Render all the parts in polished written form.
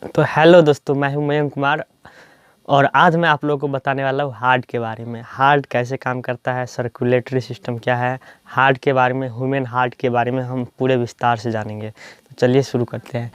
तो हेलो दोस्तों, मैं हूं मयंक कुमार और आज मैं आप लोगों को बताने वाला हूं हार्ट के बारे में। हार्ट कैसे काम करता है, सर्कुलेटरी सिस्टम क्या है, हार्ट के बारे में, ह्यूमन हार्ट के बारे में हम पूरे विस्तार से जानेंगे। तो चलिए शुरू करते हैं।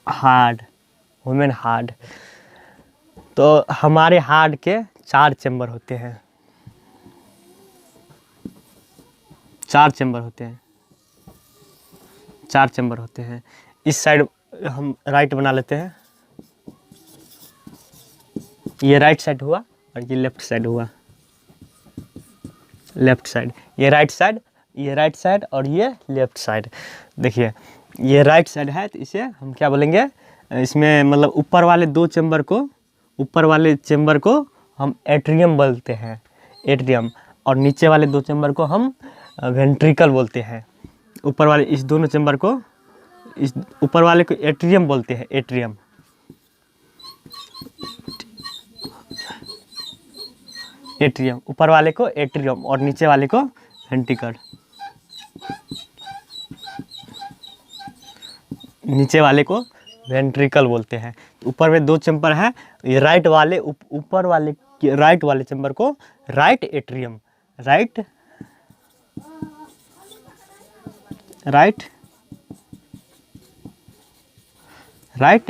Heart, human heart. तो हमारे हार्ट के 4 चैम्बर होते हैं। 4 चैम्बर होते हैं। 4 चैम्बर होते हैं। इस साइड हम राइट बना लेते हैं। ये राइट साइड हुआ और ये लेफ्ट साइड हुआ। लेफ्ट साइड, ये राइट साइड, ये राइट साइड और ये लेफ्ट साइड। देखिए ये राइट साइड है तो इसे हम क्या बोलेंगे, इसमें मतलब ऊपर वाले 2 चैम्बर को, ऊपर वाले चैम्बर को हम एट्रियम बोलते हैं, एट्रियम। और नीचे वाले 2 चैम्बर को हम वेंट्रिकल बोलते हैं। ऊपर वाले इस दोनों चैम्बर को, इस ऊपर वाले को एट्रियम बोलते हैं, एट्रियम। एट्रियम, ऊपर वाले को एट्रियम और नीचे वाले को वेंट्रिकल। नीचे वाले को वेंट्रिकल बोलते हैं। ऊपर में 2 चैम्बर है, ये राइट वाले, ऊपर वाले राइट वाले चैम्बर को right atrium, right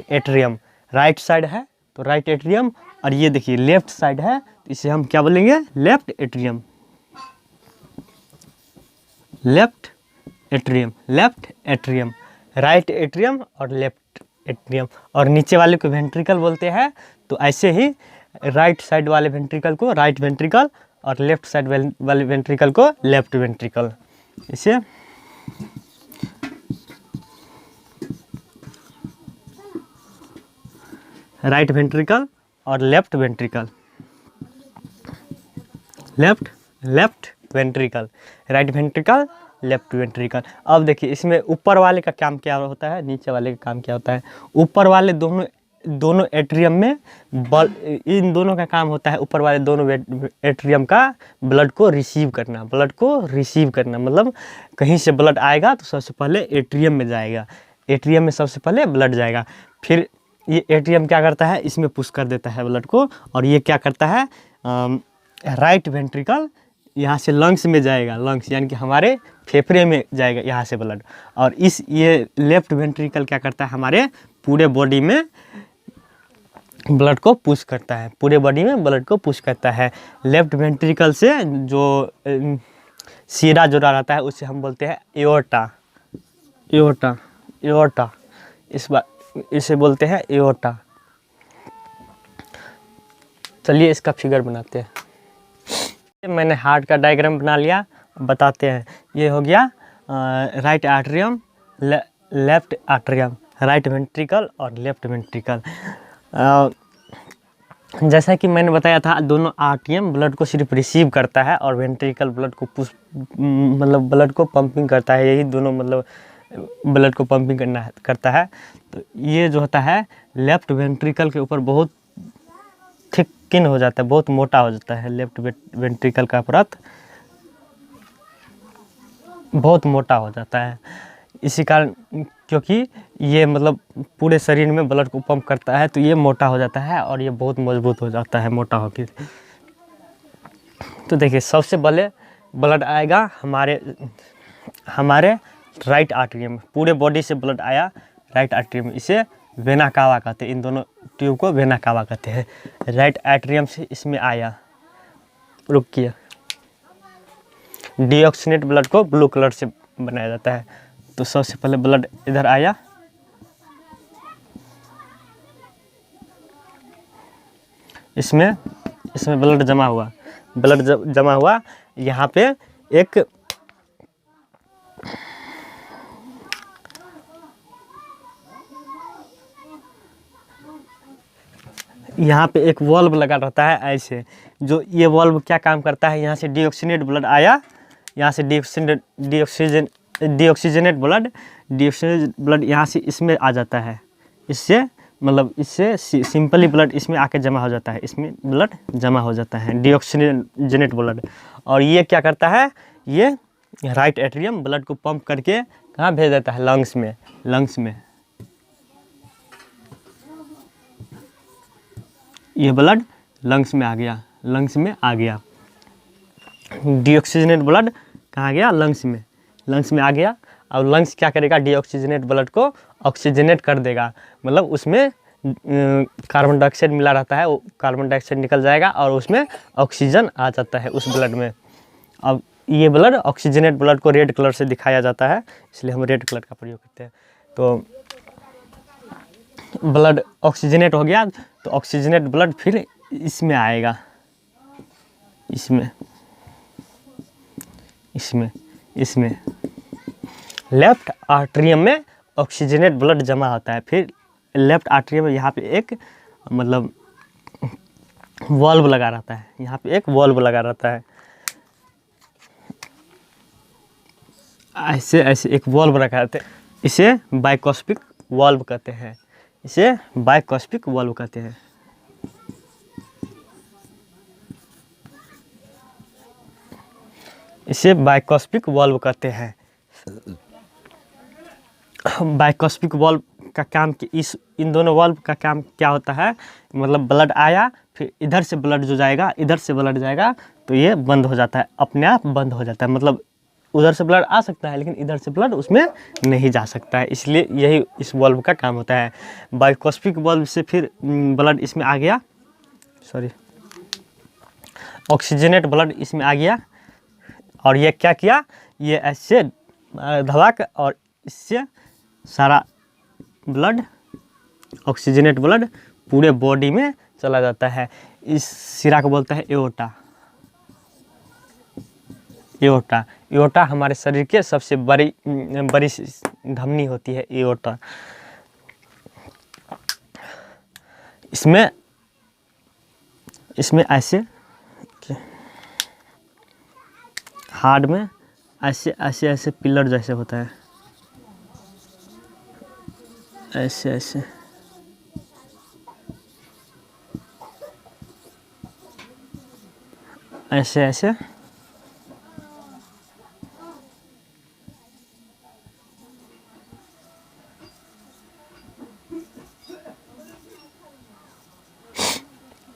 atrium. Right side है तो राइट एट्रियम। और ये देखिए लेफ्ट साइड है तो इसे हम क्या बोलेंगे, left atrium. Left atrium, left atrium, right atrium और लेफ्ट एट्रियम। और नीचे वाले को वेंट्रिकल बोलते हैं। तो ऐसे ही राइट साइड वाले वेंट्रिकल को राइट वेंट्रिकल और लेफ्ट साइड वाले वेंट्रिकल को लेफ्ट वेंट्रिकल। इसे राइट वेंट्रिकल और left ventricle, left ventricle, right ventricle, left ventricle. अब देखिए इसमें ऊपर वाले का काम क्या होता है, नीचे वाले का काम क्या होता है। ऊपर वाले दोनों एट्रियम में इन दोनों का काम होता है, ऊपर वाले दोनों एट्रियम का ब्लड को रिसीव करना। ब्लड को रिसीव करना मतलब कहीं से ब्लड आएगा तो सबसे पहले एट्रियम में जाएगा, एट्रियम में सबसे पहले ब्लड जाएगा। फिर ये एट्रियम क्या करता है, इसमें पुश कर देता है ब्लड को। और ये क्या करता है, राइट वेंट्रिकल यहाँ से लंग्स में जाएगा, लंग्स यानी कि हमारे फेफड़े में जाएगा यहाँ से ब्लड। और ये लेफ्ट वेंट्रिकल क्या करता है, हमारे पूरे बॉडी में ब्लड को पुश करता है, पूरे बॉडी में ब्लड को पुश करता है। लेफ्ट वेंट्रिकल से जो सीरा जुड़ा रहता है उसे हम बोलते हैं एओर्टा, एओर्टा, एओर्टा। इसे बोलते हैं एओर्टा। चलिए इसका फिगर बनाते हैं। मैंने हार्ट का डायग्राम बना लिया, बताते हैं। ये हो गया right atrium, left atrium, right ventricle और लेफ्ट वेंट्रिकल। जैसा कि मैंने बताया था, दोनों आर्टरियम ब्लड को सिर्फ रिसीव करता है और वेंट्रिकल ब्लड को पुश, मतलब ब्लड को पंपिंग करता है। यही दोनों मतलब ब्लड को पंपिंग करता है। तो ये जो होता है लेफ्ट वेंट्रिकल के ऊपर बहुत थिकिन हो जाता है, बहुत मोटा हो जाता है। लेफ्ट वेंट्रिकल का परत बहुत मोटा हो जाता है। इसी कारण, क्योंकि ये मतलब पूरे शरीर में ब्लड को पंप करता है तो ये मोटा हो जाता है और ये बहुत मजबूत हो जाता है मोटा होकर। तो देखिए सबसे पहले ब्लड आएगा हमारे राइट आर्टरियम, पूरे बॉडी से ब्लड आया राइट आर्टरियम। इसे वेना कावा कहते हैं, इन दोनों ट्यूब को वेना कावा कहते हैं। राइट आर्टरियम से इसमें आया, रुकिए, डीऑक्सीनेट ब्लड को ब्लू कलर से बनाया जाता है। तो सबसे पहले ब्लड इधर आया, इसमें ब्लड जमा हुआ, जमा हुआ। यहाँ पे एक वॉल्व लगा रहता है ऐसे। जो ये वॉल्व क्या काम करता है, यहाँ से डीऑक्सीनेट ब्लड आया, यहाँ से डीऑक्सीजनेट ब्लड यहाँ से इसमें आ जाता है। इससे मतलब इससे सिंपली ब्लड इसमें आके जमा हो जाता है, इसमें ब्लड जमा हो जाता है, डीऑक्सीजनेट ब्लड। और ये क्या करता है, ये राइट एट्रियम ब्लड को पंप करके कहाँ भेज देता है, लंग्स में। लंग्स में ये ब्लड लंग्स में आ गया, लंग्स में आ गया। डीऑक्सीजनेट ब्लड कहाँ गया, लंग्स में। लंग्स में आ गया और लंग्स क्या करेगा, डीऑक्सीजनेट ब्लड को ऑक्सीजनेट कर देगा। मतलब उसमें कार्बन डाइऑक्साइड मिला रहता है, वो कार्बन डाइऑक्साइड निकल जाएगा और उसमें ऑक्सीजन आ जाता है उस ब्लड में। अब ये ब्लड, ऑक्सीजनेट ब्लड को रेड कलर से दिखाया जाता है, इसलिए हम रेड कलर का प्रयोग करते हैं। तो ब्लड ऑक्सीजनेट हो गया तो ऑक्सीजनेट ब्लड फिर इसमें आएगा, इसमें इसमें इसमें लेफ्ट आर्टरियम में ऑक्सीजनेट ब्लड जमा होता है। फिर लेफ्ट आर्टरियम में यहाँ पे एक मतलब वॉल्व लगा रहता है, यहाँ पे एक वॉल्व लगा रहता है, ऐसे ऐसे एक वॉल्व रखा रहता है। इसे बाइकॉस्पिक वॉल्व कहते हैं, इसे बाइकॉस्पिक वॉल्व कहते हैं। इसे बाइकॉस्पिक वॉल्व कहते हैं। बाइकॉस्पिक वॉल्व का काम इन दोनों वॉल्व का काम क्या होता है, मतलब ब्लड आया फिर इधर से ब्लड जो जाएगा, इधर से ब्लड जाएगा तो ये बंद हो जाता है, अपने आप बंद हो जाता है। मतलब उधर से ब्लड आ सकता है लेकिन इधर से ब्लड उसमें नहीं जा सकता है, इसलिए यही इस वॉल्व का काम होता है। बाइकॉस्पिक वॉल्व से फिर ब्लड इसमें आ गया, सॉरी ऑक्सीजनेट ब्लड इसमें आ गया और ये क्या किया, ये ऐसे धबाक और इससे सारा ब्लड, ऑक्सीजनेट ब्लड पूरे बॉडी में चला जाता है। इस सिरा को बोलता है एओर्टा। एओर्टा, एओर्टा हमारे शरीर के सबसे बड़ी धमनी होती है एओर्टा। इसमें ऐसे हार्ड में ऐसे ऐसे ऐसे पिलर जैसे होता है, ऐसे ऐसे ऐसे ऐसे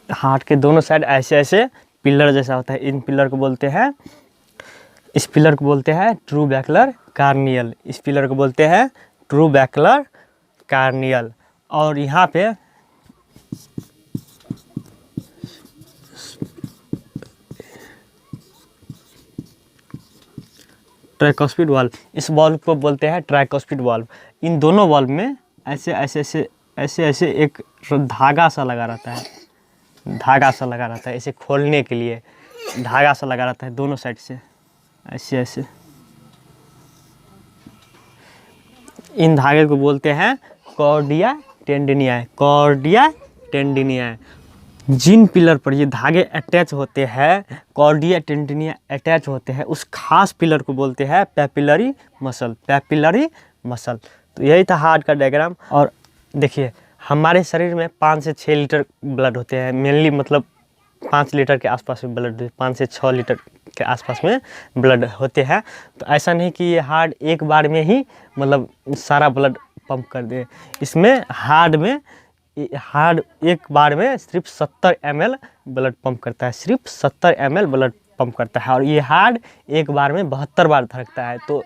हार्ट के दोनों साइड ऐसे ऐसे पिलर जैसा होता है। इन पिलर को बोलते हैं, इस पिलर को बोलते हैं ट्रूबैक्युलर कार्नियल। इस पिलर को बोलते हैं ट्रूबैक्युलर कार्नियल। और यहाँ पे ट्राइकॉस्पिड वाल्व, इस वाल्व को बोलते हैं ट्राइकॉस्पिड वाल्व। इन दोनों वाल्व में ऐसे ऐसे ऐसे ऐसे ऐसे एक धागा सा लगा रहता है, धागा सा लगा रहता है, इसे खोलने के लिए धागा सा लगा रहता है दोनों साइड से, ऐसे ऐसे। इन धागे को बोलते हैं कॉर्डिया टेंडिनिया। कॉर्डिया टेंडिनिया। जिन पिलर पर ये धागे अटैच होते हैं, कॉर्डिया टेंडिनिया अटैच होते हैं, उस खास पिलर को बोलते हैं पैपिलरी मसल। Papillary muscle. तो यही था हार्ट का डायग्राम। और देखिए हमारे शरीर में 5 से 6 लीटर ब्लड होते हैं मेनली, मतलब 5 लीटर के आसपास में ब्लड, 5 से 6 लीटर के आसपास में ब्लड होते हैं। तो ऐसा नहीं कि ये हार्ट एक बार में ही मतलब सारा ब्लड पंप कर दे। इसमें हार्ट एक बार में सिर्फ 70 ml ब्लड पंप करता है, सिर्फ 70 ml ब्लड पंप करता है। और ये हार्ट एक बार में 72 बार धड़कता है। तो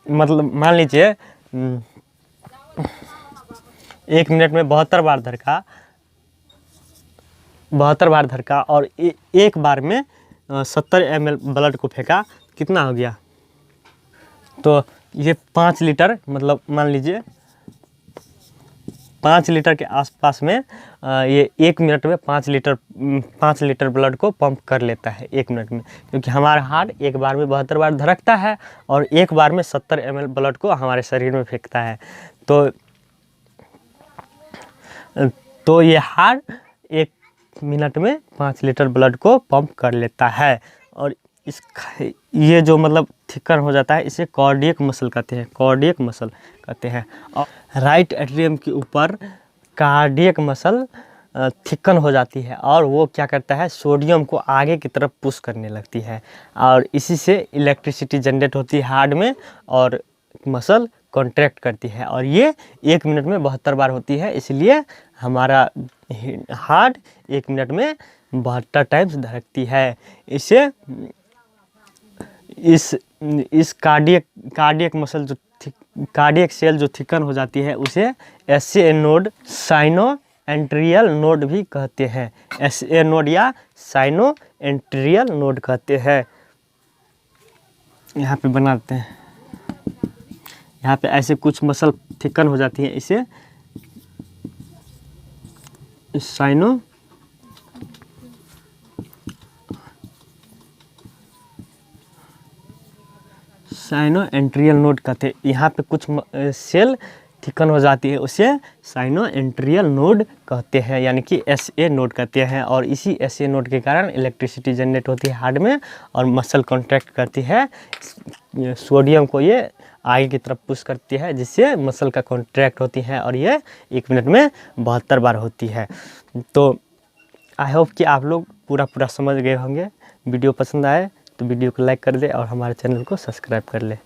मतलब मान लीजिए 1 मिनट में 72 बार धड़का, 72 बार धड़का और एक बार में 70 ml ब्लड को फेंका, कितना हो गया? तो ये 5 लीटर, मतलब मान लीजिए 5 लीटर के आसपास में ये 1 मिनट में 5 लीटर ब्लड को पंप कर लेता है 1 मिनट में, क्योंकि हमारा हार्ट एक बार में 72 बार धड़कता है और एक बार में 70 ml ब्लड को हमारे शरीर में फेंकता है। तो ये हार्ट 1 मिनट में 5 लीटर ब्लड को पंप कर लेता है। और ये जो मतलब थिकन हो जाता है, इसे कार्डियक मसल कहते हैं, कार्डियक मसल कहते हैं। और राइट एट्रियम के ऊपर कार्डियक मसल थिकन हो जाती है और वो क्या करता है, सोडियम को आगे की तरफ पुश करने लगती है और इसी से इलेक्ट्रिसिटी जनरेट होती है हार्ट में और मसल कॉन्ट्रैक्ट करती है और ये 1 मिनट में 72 बार होती है। इसलिए हमारा हार्ट 1 मिनट में 72 टाइम्स धड़कती है। इसे इस कार्डियक मसल जो कार्डियक सेल जो थिकन हो जाती है उसे एसए नोड, साइनो एंट्रियल नोड भी कहते हैं। एसए नोड या साइनो एंट्रियल नोड कहते हैं। यहाँ पे बनाते हैं, यहाँ पे ऐसे कुछ मसल थिकन हो जाती है, इसे साइनो एंट्रियल नोड कहते हैं। यहाँ पे कुछ सेल थिकन हो जाती है, उसे साइनो एंट्रियल नोड कहते हैं, यानी कि एसए नोड कहते हैं। और इसी एसए नोड के कारण इलेक्ट्रिसिटी जनरेट होती है हार्ट में और मसल कॉन्ट्रैक्ट करती है। सोडियम को ये आगे की तरफ पुश करती है, जिससे मसल का कॉन्ट्रैक्ट होती है और ये 1 मिनट में 72 बार होती है। तो आई होप कि आप लोग पूरा समझ गए होंगे। वीडियो पसंद आए तो वीडियो को लाइक कर दे और हमारे चैनल को सब्सक्राइब कर ले।